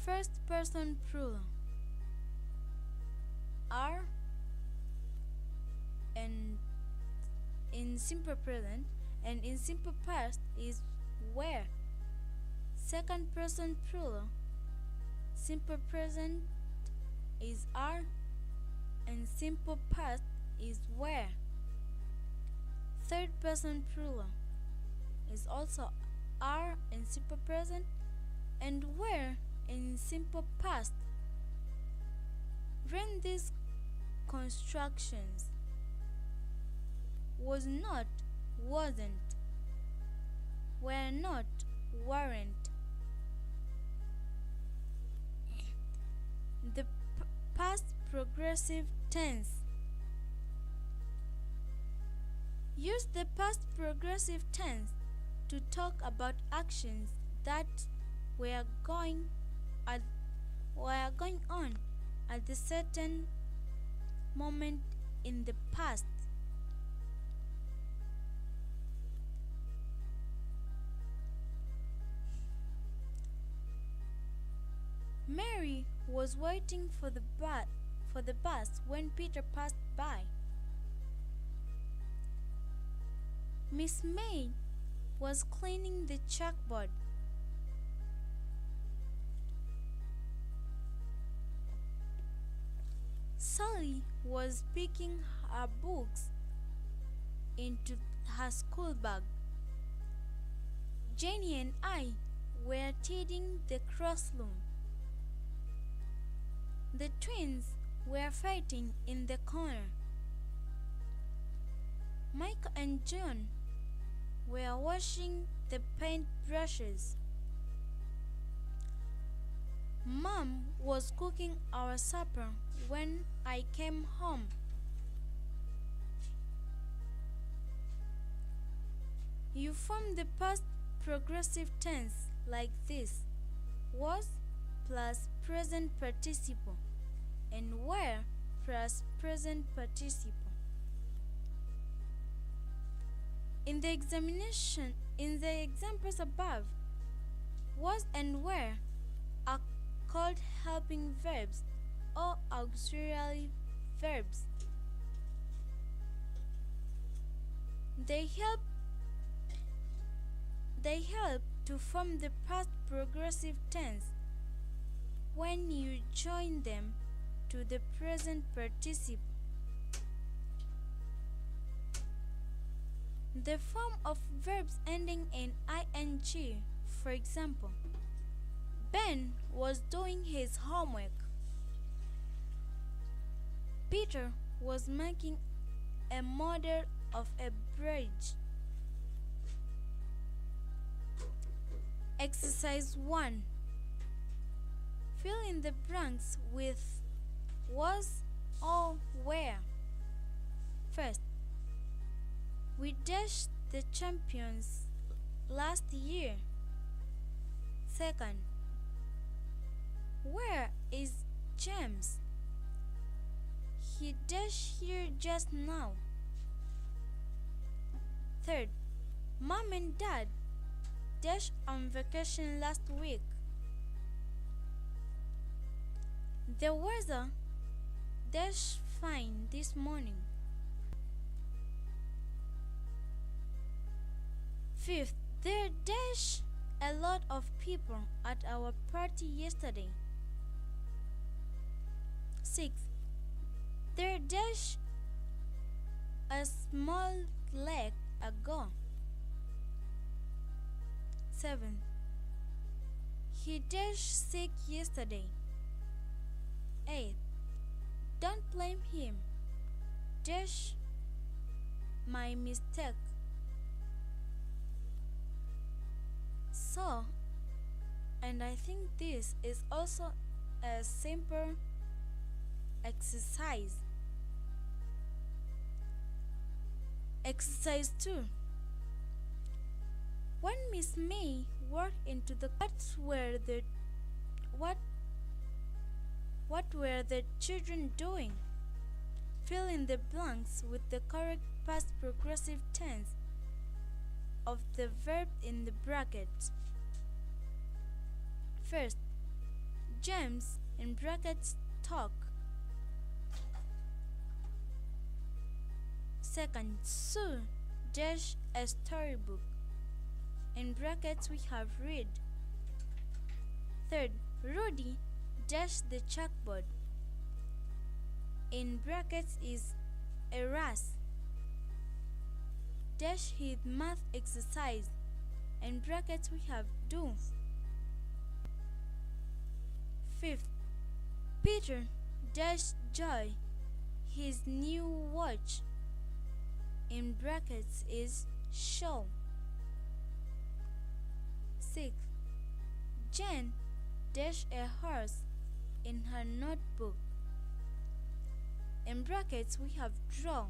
first person plural are, and in simple present, and in simple past is were. Second person plural simple present is are, and simple past is were. Third person plural is also are in simple present and were in simple past. When these constructions was not, wasn't, were not, weren't, the past progressive tense. Use the past progressive tense to talk about actions that were going on at a certain moment in the past. Mary was waiting for the bus when Peter passed by. Miss May was cleaning the chalkboard. Sally was picking her books into her school bag. Jenny and I were tending the classroom. The twins were fighting in the corner. Mike and John were washing the paint brushes. Mom was cooking our supper when I came home. You form the past progressive tense like this: was plus present participle and were plus present participle. In the examples above, was and were are called helping verbs or auxiliary verbs. They help to form the past progressive tense when you join them to the present participle. The form of verbs ending in ing, for example, Ben was doing his homework. Peter was making a model of a bridge. Exercise 1. Fill in the blanks with was or were. First, we dashed the champions last year. Second, where is James? He dashed here just now. Third, Mom and Dad dashed on vacation last week. The weather dashed fine this morning. Fifth, there dashed a lot of people at our party yesterday. Sixth, there dashed a small lake ago. Seventh, he dashed sick yesterday. Eighth, don't blame him. Dash my mistake. So, and I think this is also a simple exercise. Exercise 2. When Miss May walked into the what were the children doing? Fill in the blanks with the correct past progressive tense of the verb in the brackets. First, James in brackets talk. Second, Sue dash a storybook. In brackets we have read. Third, Rudy dash the chalkboard. In brackets is erase. Dash his math exercise. In brackets we have do. Fifth, Peter dash Joy his new watch. In brackets is show. Sixth, Jane dash a horse in her notebook. In brackets we have draw.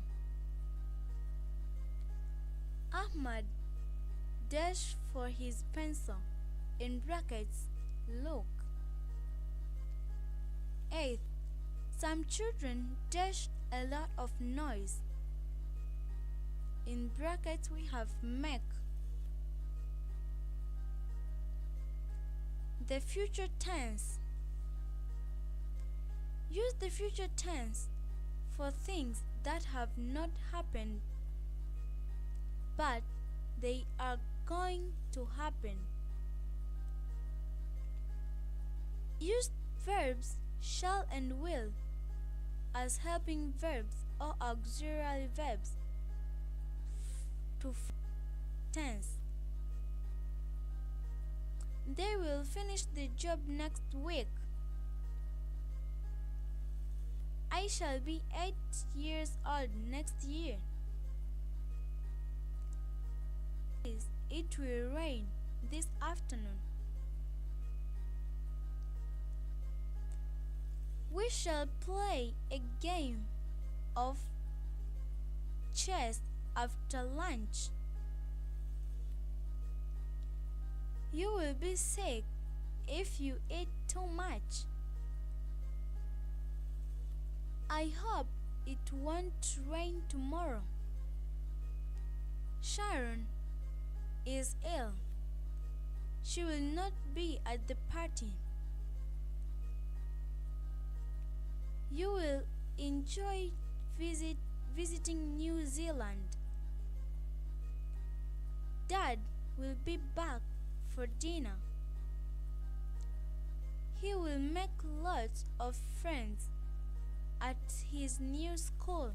Ahmad dash for his pencil. In brackets look. Eighth, some children dash a lot of noise. In brackets we have make. The future tense. Use the future tense for things that have not happened but they are going to happen. Use verbs shall and will as helping verbs or auxiliary verbs to tense. They will finish the job next week. I shall be 8 years old next year. It will rain this afternoon. We shall play a game of chess after lunch. You will be sick if you eat too much. I hope it won't rain tomorrow. Sharon is ill. She will not be at the party. You will enjoy visiting New Zealand. Dad will be back for dinner. He will make lots of friends at his new school.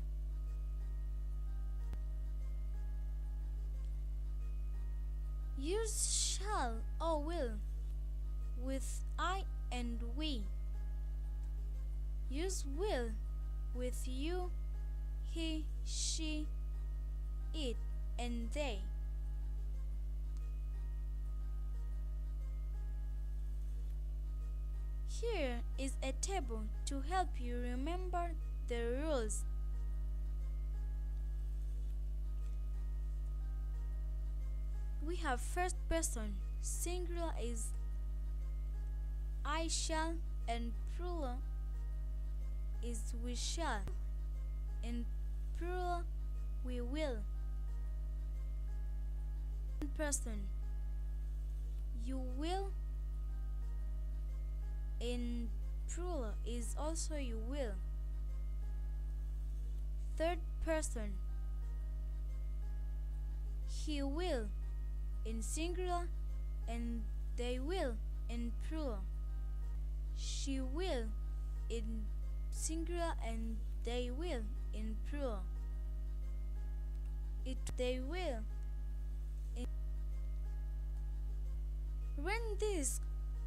Use shall or will with I and we. Use will with you, he, she, it, and they. Here is a table to help you remember the rules. We have first person, singular is I shall and plural is we shall. In plural we will. Second person, you will. In plural is also you will. Third person, he will in singular and they will in plural. She will in singular and they will in plural. They will in. Run these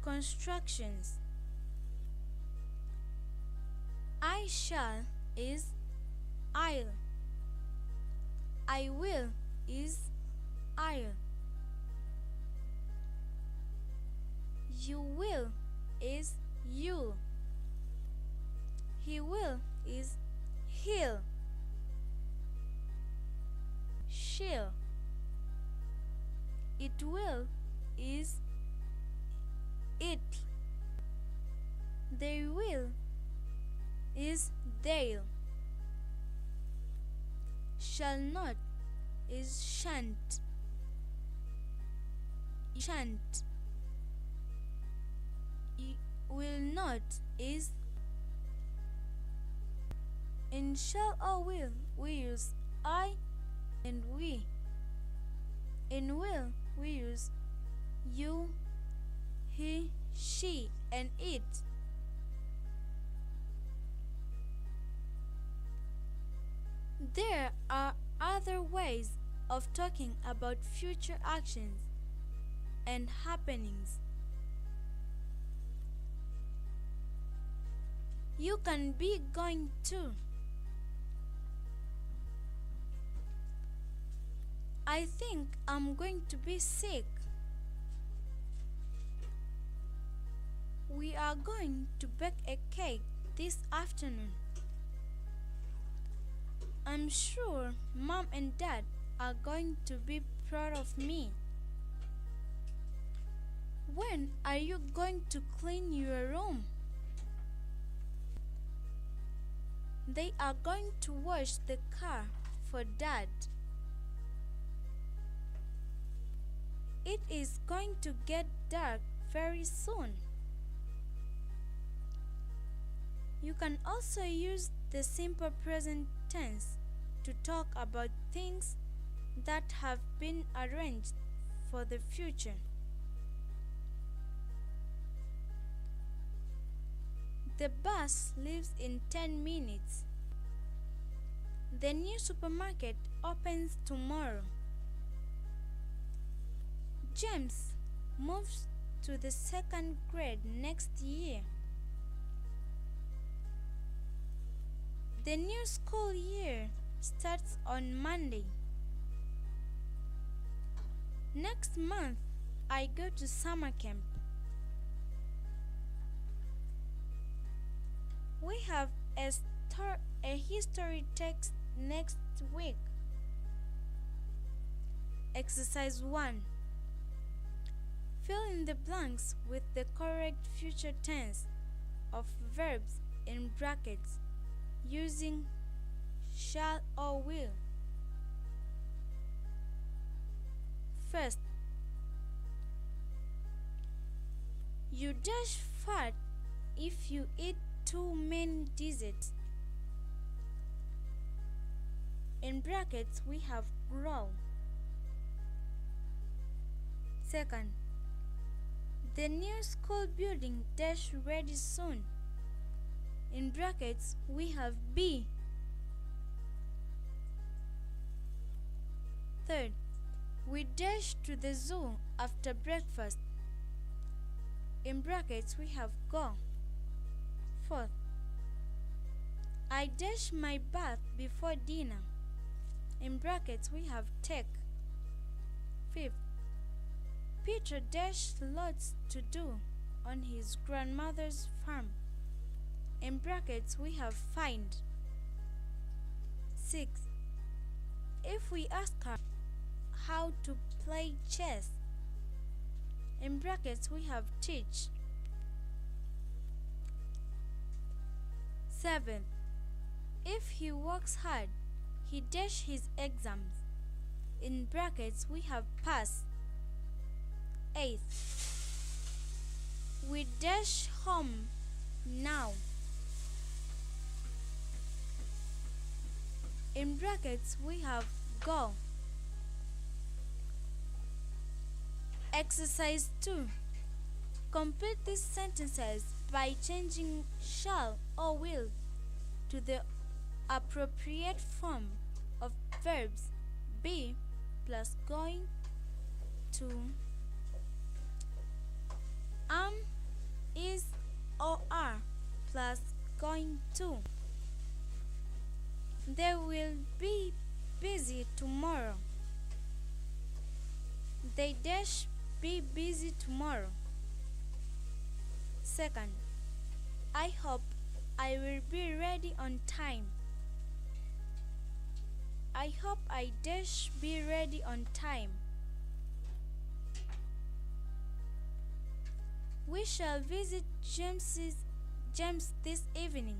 constructions. I shall is I'll. I will is I'll. You will is you'll. He will is he'll. She'll. It will is it. They will is they'll. Shall not is shan't. Shan't. will not is. In shall or will, we use I and we. In will, we use you, he, she, and it. There are other ways of talking about future actions and happenings. You can be going to. I think I'm going to be sick. We are going to bake a cake this afternoon. I'm sure Mom and Dad are going to be proud of me. When are you going to clean your room? They are going to wash the car for Dad. It is going to get dark very soon. You can also use the simple present tense to talk about things that have been arranged for the future. The bus leaves in 10 minutes. The new supermarket opens tomorrow. James moves to the second grade next year. The new school year starts on Monday. Next month, I go to summer camp. We have a history text next week. Exercise 1. Fill in the blanks with the correct future tense of verbs in brackets using shall or will. First, you dash fat if you eat too many desserts. In brackets, we have grow. Second, the new school building dash ready soon. In brackets, we have be. Third, we dash to the zoo after breakfast. In brackets, we have go. Fourth, I dash my bath before dinner. In brackets, we have take. Fifth, Peter dashed lots to do on his grandmother's farm. In brackets, we have find. Sixth, if we ask her how to play chess. In brackets, we have teach. Seventh, if he works hard, he dash his exams. In brackets, we have pass. Eighth, we dash home now. In brackets, we have go. Exercise 2. Complete these sentences by changing shall or will to the appropriate form of verbs be plus going to, am, is, or are plus going to. They will be busy tomorrow. They dash be busy tomorrow. Second, I hope I will be ready on time. I hope I dash be ready on time. We shall visit James this evening.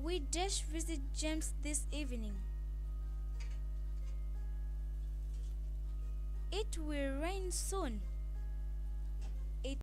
We dash visit James this evening. It will rain soon.